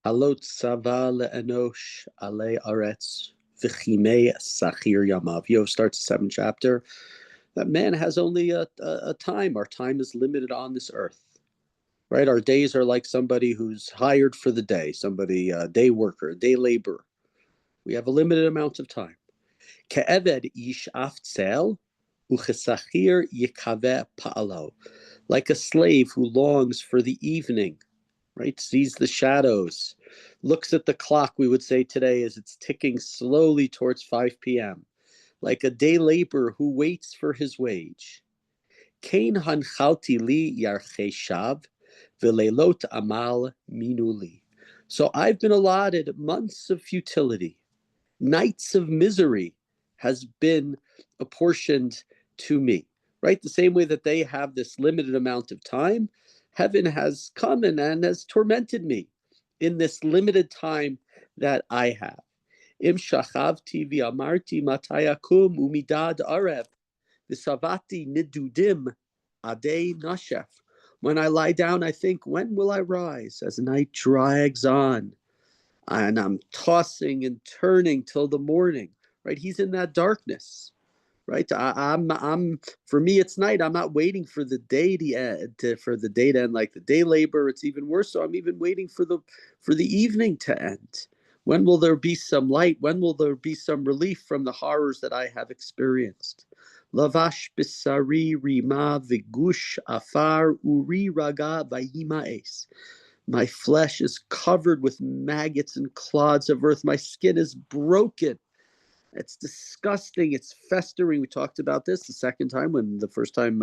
Alot Sava le'enosh ale aretz v'chimei sachir yamav. Iyov starts the seventh chapter. That man has only a time. Our time is limited on this earth, right? Our days are like somebody who's hired for the day, somebody, a day worker, a day laborer. We have a limited amount of time. Ke'eved ish aftzel uchesachir yikaveh pa'alo. Like a slave who longs for the evening, right? Sees the shadows, looks at the clock, we would say today, as it's ticking slowly towards 5 p.m., like a day laborer who waits for his wage. Kain hanchalti li yarchei shav, v'leilot amal minuli. So I've been allotted months of futility, nights of misery has been apportioned to me, right? The same way that they have this limited amount of time, heaven has come and has tormented me in this limited time that I have. Im shachavti v'amarti matayakum umidad arev v'savati nidudim adei nashef. When I lie down, I think, when will I rise? As night drags on, and I'm tossing and turning till the morning, right? He's in that darkness, right? I'm for me, it's night. I'm not waiting for the day to end, for the day to end like the day labor. It's even worse. So I'm even waiting for the evening to end. When will there be some light? When will there be some relief from the horrors that I have experienced? Lavash bisari rima vigush afar uri raga vayimaes. My flesh is covered with maggots and clods of earth. My skin is broken. It's disgusting. It's festering. We talked about this the second time, when the first time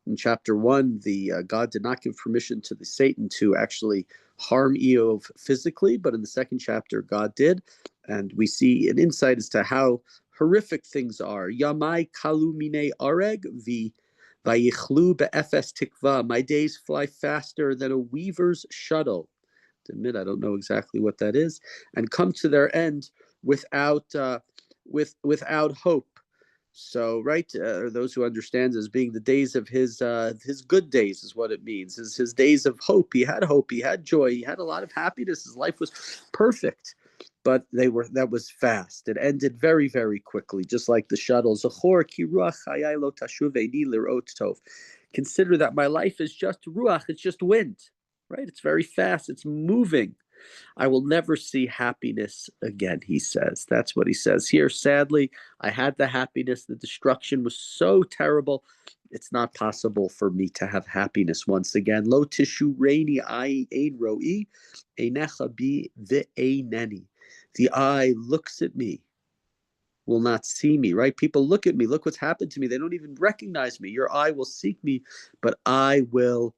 in chapter 1, the God did not give permission to the Satan to actually harm Iyov physically, but in the second chapter, God did. And we see an insight as to how horrific things are. Yamai kalu mine areg vi vayichlu be'efes tikva. My days fly faster than a weaver's shuttle. To admit, I don't know exactly what that is, and come to their end without without hope. So, right, those who understand as being the days of his good days is what it means. His days of hope. He had hope. He had joy. He had a lot of happiness. His life was perfect, but that was fast. It ended very, very quickly, just like the shuttle. Zachor ki ruach chayai lo tashuv eini lirot tov. Consider that my life is just ruach. It's just wind, right? It's very fast. It's moving. I will never see happiness again, he says. That's what he says here. Sadly, I had the happiness. The destruction was so terrible. It's not possible for me to have happiness once again. Lo tishu reini I ein roi, einecha bi ve'eineni. The eye looks at me, will not see me, right? People look at me. Look what's happened to me. They don't even recognize me. Your eye will seek me, but I will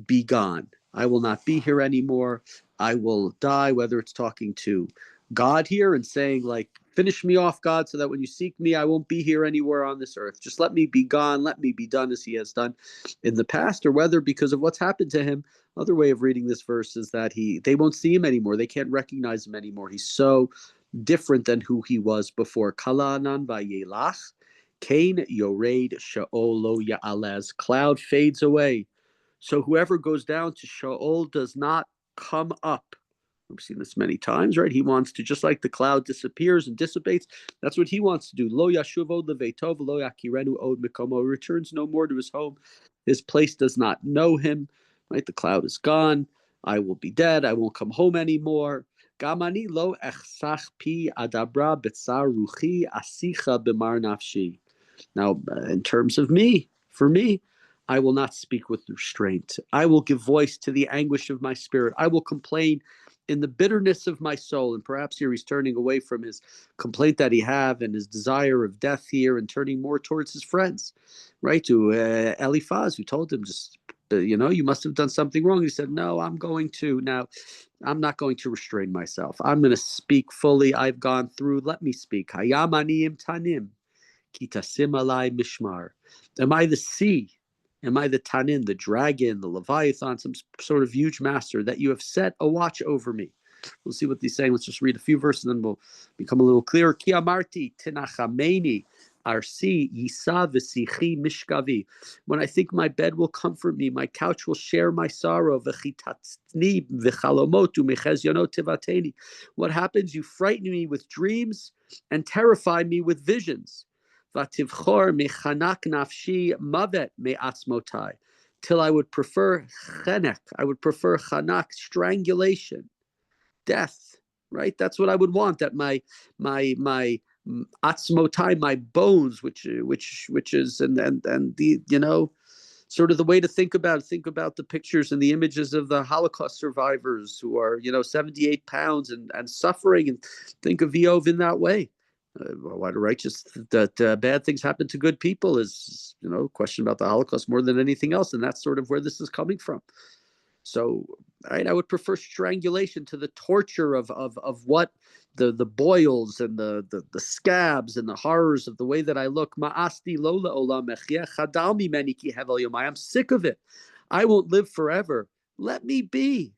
be gone. I will not be here anymore. I will die, whether it's talking to God here and saying, like, finish me off, God, so that when you seek me, I won't be here anywhere on this earth. Just let me be gone. Let me be done as he has done in the past, or whether because of what's happened to him. Another way of reading this verse is that they won't see him anymore. They can't recognize him anymore. He's so different than who he was before. Kalanan vayelach, Cain yored Sheol lo ya'alez. Cloud fades away. So whoever goes down to Sheol does not come up. We've seen this many times, right? He wants to, just like the cloud disappears and dissipates, that's what he wants to do. Lo yashuv od leveitov, lo yakirenu od mikomo. Returns no more to his home. His place does not know him, right? The cloud is gone. I will be dead. I won't come home anymore. Gamani lo echsach pi adabra betzar ruchi asicha b'mar nafshi. Now, in terms of me, for me, I will not speak with restraint. I will give voice to the anguish of my spirit. I will complain in the bitterness of my soul. And perhaps here he's turning away from his complaint that he have and his desire of death here, and turning more towards his friends, right? To Eliphaz, who told him, just, you must have done something wrong. He said, no, I'm not going to restrain myself. I'm going to speak fully. I've gone through. Let me speak. Hayam aniyim tanim. Kitasim alai mishmar. Am I the sea? Am I the Tanin, the dragon, the Leviathan, some sort of huge master that you have set a watch over me? We'll see what he's saying. Let's just read a few verses and then we'll become a little clearer. Ki amarti tinachameni Arsi yisa v'sichi mishkavi. When I think my bed will comfort me, my couch will share my sorrow. V'chitatni v'chalomot u'mechezionot tivateni. What happens? You frighten me with dreams and terrify me with visions. V'tivchor mechanak nafshi mavet me'atzmotai. Till I would prefer chenek, I would prefer chanak, strangulation, death. Right? That's what I would want. That my atzmotai, my bones, which is and the sort of the way to think about the pictures and the images of the Holocaust survivors who are 78 pounds and suffering, and think of Iyov in that way. Why do righteous that bad things happen to good people is a question about the Holocaust more than anything else, and that's sort of where this is coming from. So, right, I would prefer strangulation to the torture of what the boils and the scabs and the horrors of the way that I look. Ma'asti lola olam echya chadal mimeni ki hevel yomai. I'm sick of it. I won't live forever. Let me be.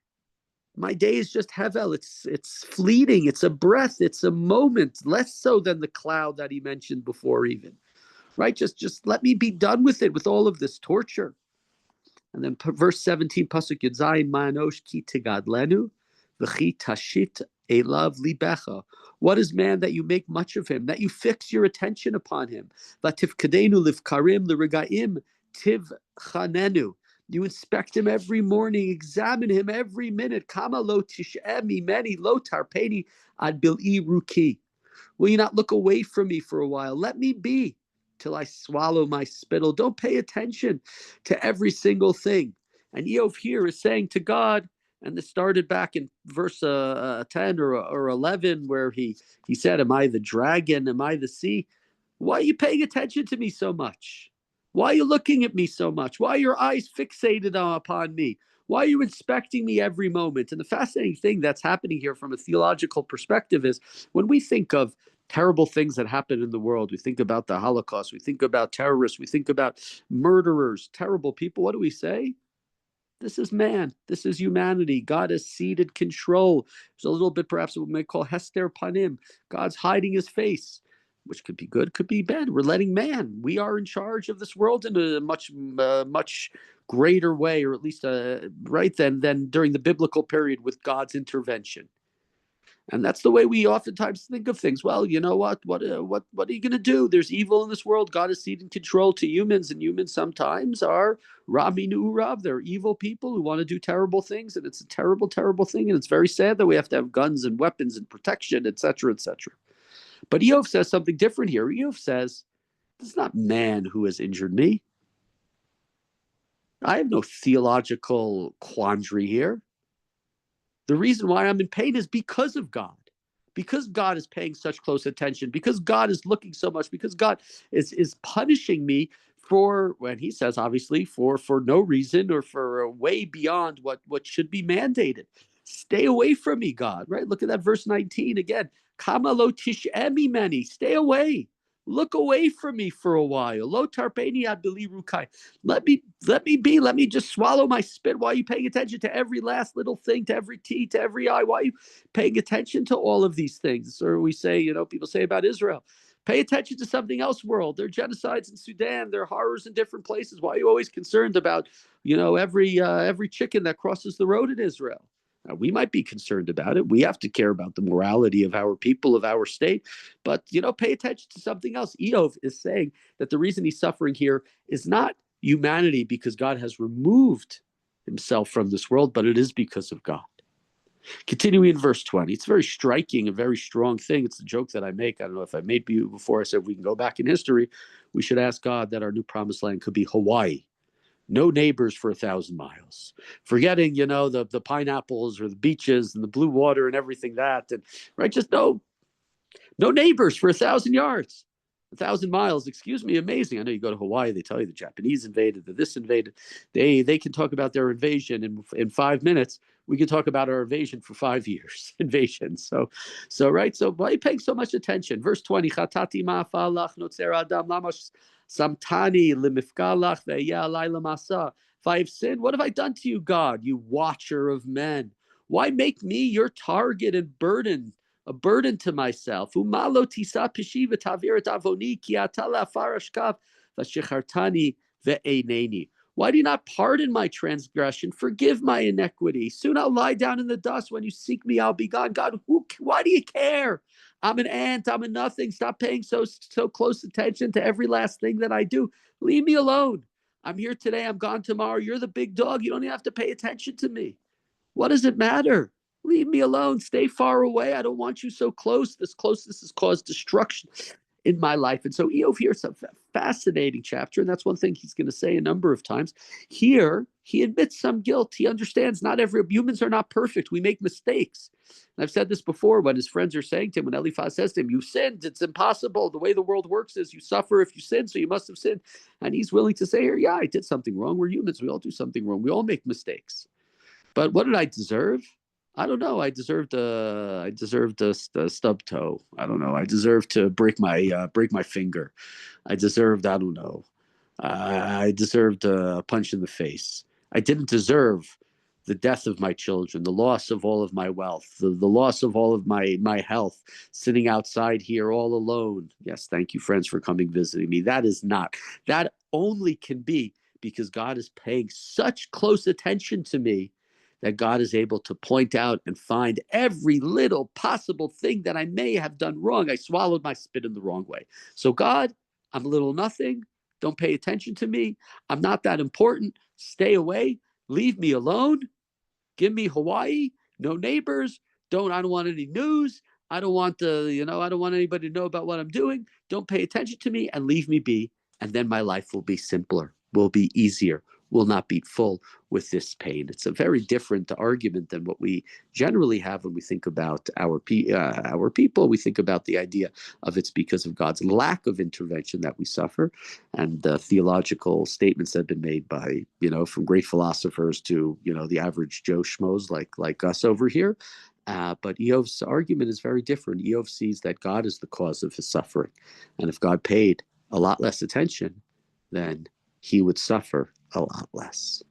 My day is just hevel. It's fleeting. It's a breath. It's a moment. Less so than the cloud that he mentioned before, even. Right? Just let me be done with it, with all of this torture. And then verse 17, pasuk Yud Zayin, ma'anosh ki tigadlenu, v'chi tashit elav libecha. What is man that you make much of him, that you fix your attention upon him? V'tifkadenu livkarim l'regaim tivchanenu. You inspect him every morning, examine him every minute. Kama lo tish'emi meni lo tarpeni ad bil'i ruki. Will you not look away from me for a while? Let me be till I swallow my spittle. Don't pay attention to every single thing. And Iyov here is saying to God, and this started back in verse 10 or 11, where he said, am I the dragon? Am I the sea? Why are you paying attention to me so much? Why are you looking at me so much? Why are your eyes fixated upon me? Why are you inspecting me every moment? And the fascinating thing that's happening here from a theological perspective is when we think of terrible things that happen in the world, we think about the Holocaust, we think about terrorists, we think about murderers, terrible people. What do we say? This is man. This is humanity. God has ceded control. There's a little bit, perhaps, what we may call hester panim. God's hiding his face, which could be good, could be bad. We're letting man. We are in charge of this world in a much greater way, or at least right than during the biblical period with God's intervention. And that's the way we oftentimes think of things. Well, you know what? What are you going to do? There's evil in this world. God is ceding control to humans, and humans sometimes are Raminu Urav. They're evil people who want to do terrible things, and it's a terrible, terrible thing. And it's very sad that we have to have guns and weapons and protection, etc., etc. But Iyov says something different here. Iyov says, it's not man who has injured me. I have no theological quandary here. The reason why I'm in pain is because of God. Because God is paying such close attention, because God is looking so much, because God is punishing me for, when he says, obviously, for no reason or for way beyond what should be mandated. Stay away from me, God, right? Look at that verse 19 again. Kama lo tish'emi meni. Stay away. Look away from me for a while. Lo tarpeni ad bili rukai. Let me be. Let me just swallow my spit. Why are you paying attention to every last little thing, to every T, to every I? Why are you paying attention to all of these things? Or we say, people say about Israel, pay attention to something else, world. There are genocides in Sudan. There are horrors in different places. Why are you always concerned about, every chicken that crosses the road in Israel? Now, we might be concerned about it. We have to care about the morality of our people, of our state. But, pay attention to something else. Iyov is saying that the reason he's suffering here is not humanity because God has removed himself from this world, but it is because of God. Continuing in verse 20, it's very striking, a very strong thing. It's a joke that I make. I don't know if I made you before. I said, if we can go back in history, we should ask God that our new promised land could be Hawaii. No neighbors for 1,000 miles. Forgetting, the pineapples or the beaches and the blue water and everything that, and right, just no neighbors for 1,000 yards, 1,000 miles. Excuse me, amazing. I know you go to Hawaii, they tell you the Japanese invaded, this invaded. They can talk about their invasion in 5 minutes. We can talk about our invasion for 5 years. Invasion. So right. So why are you paying so much attention? Verse 20. Chatati ma'afalach notzer adam lamash samtani limifkalach ve'ya alayla masa. If I have sinned, what have I done to you, God, you watcher of men? Why make me your target and burden? a burden to myself. Umalo tisa pishiva tavirat avoni ki atala farashkav vashichartani ve'eineni. Why do you not pardon my transgression? Forgive my iniquity. Soon I'll lie down in the dust. When you seek me, I'll be gone. God, why do you care? I'm an ant. I'm a nothing. Stop paying so close attention to every last thing that I do. Leave me alone. I'm here today. I'm gone tomorrow. You're the big dog. You don't even have to pay attention to me. What does it matter? Leave me alone. Stay far away. I don't want you so close. This closeness has caused destruction in my life. And so Iyov here is a fascinating chapter, and that's one thing he's going to say a number of times. Here, he admits some guilt. He understands humans are not perfect. We make mistakes. And I've said this before when his friends are saying to him, when Eliphaz says to him, "You sinned. It's impossible. The way the world works is you suffer if you sin, so you must have sinned." And he's willing to say here, yeah, I did something wrong. We're humans. We all do something wrong. We all make mistakes. But what did I deserve? I don't know. I deserved a stub toe. I don't know. I deserved to break my finger. I deserved, I don't know. I deserved a punch in the face. I didn't deserve the death of my children, the loss of all of my wealth, the loss of all of my health, sitting outside here all alone. Yes, thank you, friends, for coming visiting me. That only can be because God is paying such close attention to me that God is able to point out and find every little possible thing that I may have done wrong. I swallowed my spit in the wrong way. So God, I'm a little nothing. Don't pay attention to me. I'm not that important. Stay away. Leave me alone. Give me Hawaii. No neighbors. I don't want any news. I don't want I don't want anybody to know about what I'm doing. Don't pay attention to me and leave me be. And then my life will be simpler, will be easier, will not be full with this pain. It's a very different argument than what we generally have when we think about our people. We think about the idea of it's because of God's lack of intervention that we suffer, and the theological statements that have been made by, from great philosophers to, the average Joe Schmoes like us over here. But Iyov's argument is very different. Iyov sees that God is the cause of his suffering. And if God paid a lot less attention, then he would suffer a lot less.